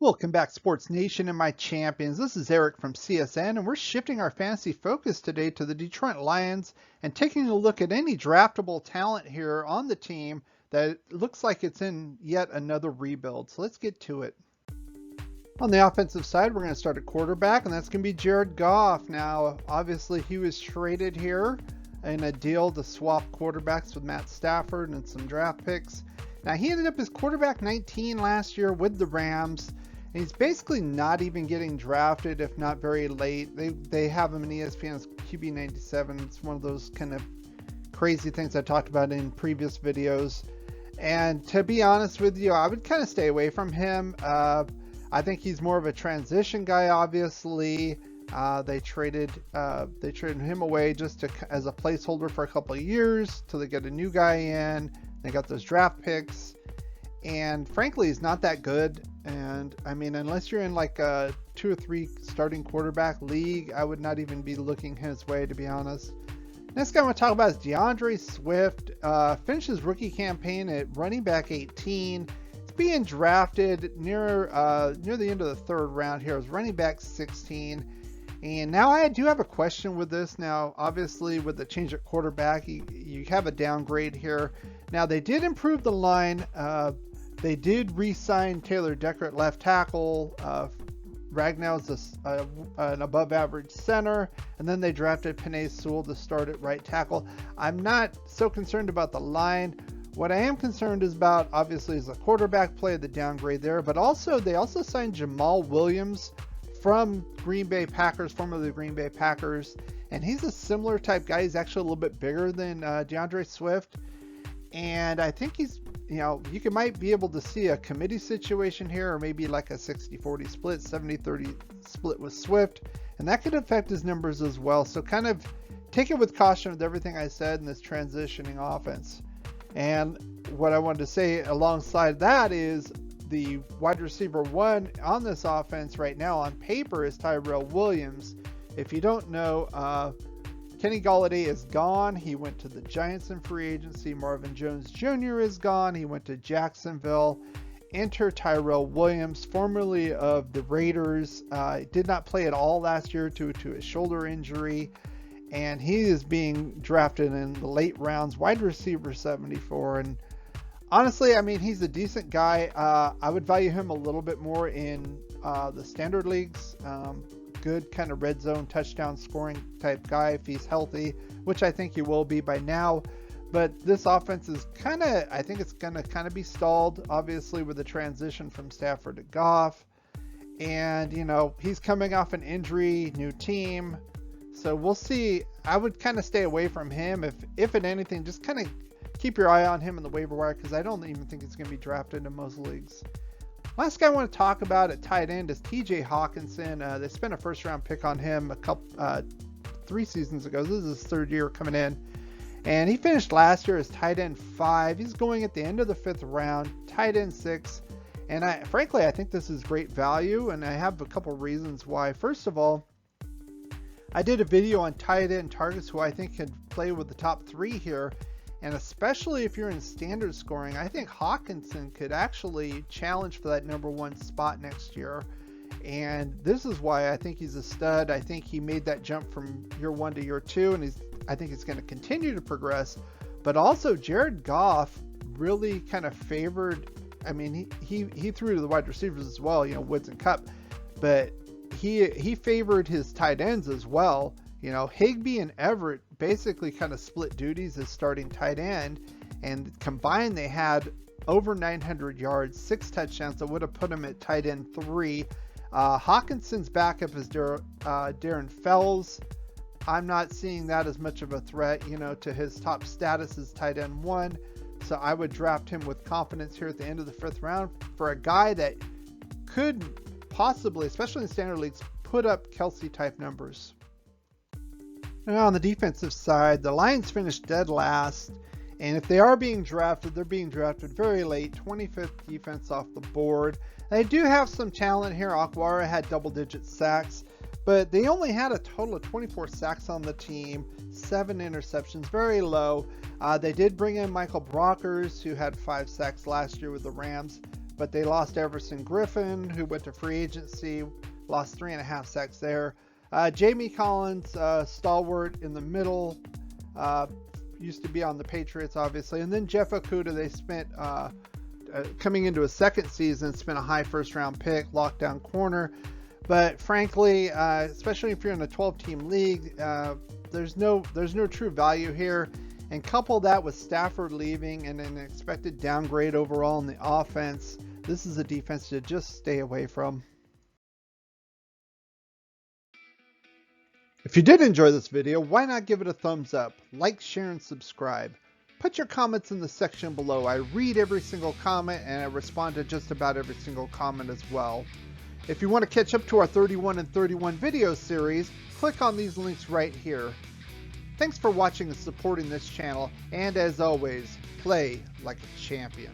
Welcome back, Sports Nation and my champions. This is Eric from CSN, and we're shifting our fantasy focus today to the Detroit Lions and taking a look at any draftable talent here on the team that looks like it's in yet another rebuild. So let's get to it. On the offensive side, we're going to start at quarterback, and that's going to be Jared Goff. Now, obviously, he was traded here in a deal to swap quarterbacks with Matt Stafford and some draft picks. Now, he ended up as quarterback 19 last year with the Rams. And he's basically not even getting drafted, if not very late. They have him in ESPN as QB 97. It's one of those kind of crazy things I talked about in previous videos. And to be honest with you, I would kind of stay away from him. I think he's more of a transition guy, obviously. They traded him away just as a placeholder for a couple of years till they get a new guy in. They got those draft picks. And frankly, he's not that good. And I mean, unless you're in like a 2 or 3 starting quarterback league, I would not even be looking his way, to be honest. Next guy I want to talk about is DeAndre Swift. Finished his rookie campaign at running back 18. He's being drafted near the end of the 3rd round here as running back 16. And now I do have a question with this. Now, obviously, with the change at quarterback, you have a downgrade here. Now, they did improve the line. They did re-sign Taylor Decker at left tackle. Ragnow's an above-average center. And then they drafted Penei Sewell to start at right tackle. I'm not so concerned about the line. What I am concerned is about, obviously, is the quarterback play, the downgrade there. But also, they also signed Jamal Williams from Green Bay Packers, formerly the Green Bay Packers. And he's a similar type guy. He's actually a little bit bigger than DeAndre Swift. And I think he's, you might be able to see a committee situation here, or maybe like a 60-40 split, 70-30 split with Swift. And that could affect his numbers as well. So kind of take it with caution with everything I said in this transitioning offense. And what I wanted to say alongside that is the wide receiver 1 on this offense right now on paper is Tyrell Williams. If you don't know, Kenny Golladay is gone. He went to the Giants in free agency. Marvin Jones Jr. is gone. He went to Jacksonville. Enter Tyrell Williams, formerly of the Raiders. Did not play at all last year due to a shoulder injury. And he is being drafted in the late rounds, wide receiver 74. And honestly, I mean, he's a decent guy. I would value him a little bit more in the standard leagues. Good kind of red zone touchdown scoring type guy if he's healthy, which I think he will be by now. But this offense is I think it's going to kind of be stalled, obviously, with the transition from Stafford to Goff. And, he's coming off an injury, new team. So we'll see. I would kind of stay away from him. If at anything, just kind of keep your eye on him in the waiver wire, because I don't even think he's going to be drafted in most leagues. Last guy I want to talk about at tight end is TJ Hawkinson. They spent a 1st-round pick on him 3 seasons ago. This is his 3rd year coming in. And he finished last year as tight end 5. He's going at the end of the 5th round, tight end 6. And frankly, I think this is great value, and I have a couple reasons why. First of all, I did a video on tight end targets who I think could play with the top 3 here. And especially if you're in standard scoring, I think Hawkinson could actually challenge for that number 1 spot next year. And this is why I think he's a stud. I think he made that jump from year 1 to year 2, and I think he's going to continue to progress. But also Jared Goff really kind of favored, I mean, he threw to the wide receivers as well, Woods and Kupp, but he favored his tight ends as well. Higbee and Everett basically kind of split duties as starting tight end, and combined they had over 900 yards, 6 touchdowns. That would have put him at tight end 3. Hawkinson's backup is Darren Fells. I'm not seeing that as much of a threat, to his top status as tight end 1. So I would draft him with confidence here at the end of the 5th round for a guy that could possibly, especially in standard leagues, put up Kelsey type numbers. Now on the defensive side, the Lions finished dead last, and if they are being drafted, they're being drafted very late, 25th defense off the board. They do have some talent here. Akwara had double-digit sacks, but they only had a total of 24 sacks on the team, 7 interceptions, very low. They did bring in Michael Brockers, who had 5 sacks last year with the Rams, but they lost Everson Griffin, who went to free agency, lost 3.5 sacks there. Jamie Collins, stalwart in the middle, used to be on the Patriots, obviously. And then Jeff Okudah, they spent, coming into a second season, spent a high first-round pick, lockdown corner. But frankly, especially if you're in a 12-team league, there's no true value here. And couple that with Stafford leaving and an expected downgrade overall in the offense, this is a defense to just stay away from. If you did enjoy this video, why not give it a thumbs up, like, share, and subscribe. Put your comments in the section below. I read every single comment and I respond to just about every single comment as well. If you want to catch up to our 31 and 31 video series, click on these links right here. Thanks for watching and supporting this channel, and as always, play like a champion.